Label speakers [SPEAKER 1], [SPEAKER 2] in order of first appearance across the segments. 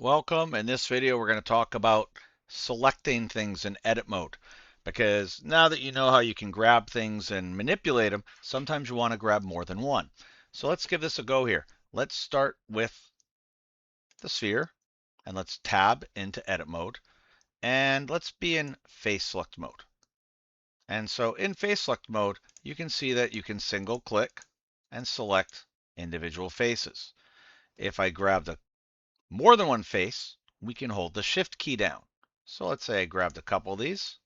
[SPEAKER 1] Welcome. In this video, we're going to talk about selecting things in edit mode. Because now that you know how you can grab things and manipulate them, sometimes you want to grab more than one. So let's give this a go here. Let's start with the sphere and let's tab into edit mode. And let's be in face select mode. And so in face select mode, you can see that you can single click and select individual faces. If I grab the more than one face, we can hold the shift key down. So let's say I grabbed a couple of these,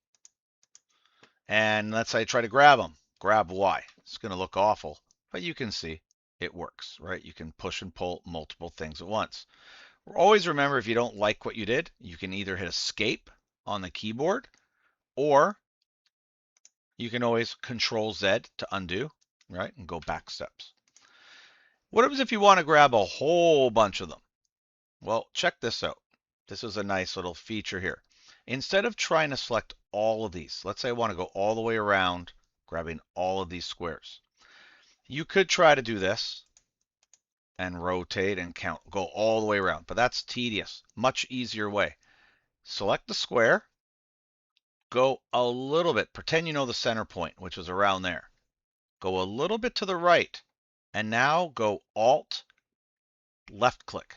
[SPEAKER 1] and let's say I try to grab them. Grab Y. It's going to look awful, but you can see it works, right? You can push and pull multiple things at once. Always remember, if you don't like what you did, you can either hit escape on the keyboard, or you can always Control Z to undo, right? And go back steps. What happens if you want to grab a whole bunch of them? Well, check this out. This is a nice little feature here. Instead of trying to select all of these, let's say I want to go all the way around, grabbing all of these squares. You could try to do this and rotate and count, go all the way around, but that's tedious. Much easier way. Select the square, go a little bit, pretend you know the center point, which is around there. Go a little bit to the right, and now go Alt, left click.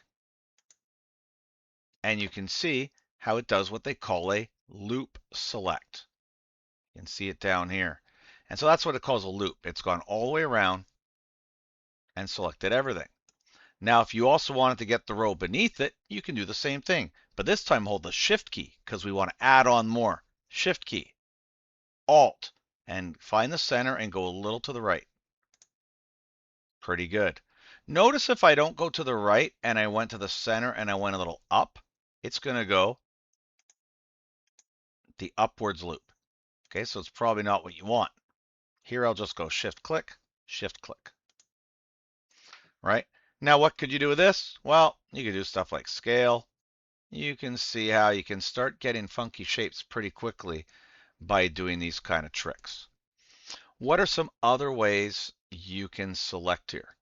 [SPEAKER 1] And you can see how it does what they call a loop select. You can see it down here. And so that's what it calls a loop. It's gone all the way around and selected everything. Now, if you also wanted to get the row beneath it, you can do the same thing. But this time hold the Shift key because we want to add on more. Shift key, Alt, and find the center and go a little to the right. Pretty good. Notice if I don't go to the right and I went to the center and I went a little up, it's going to go the upwards loop. Okay, so it's probably not what you want. Here I'll just go shift click, right? Now what could you do with this? Well, you could do stuff like scale. You can see how you can start getting funky shapes pretty quickly by doing these kind of tricks. What are some other ways you can select here?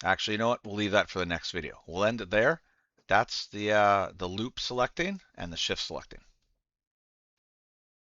[SPEAKER 1] Actually, you know what? We'll leave that for the next video. We'll end it there. That's the loop selecting and the shift selecting.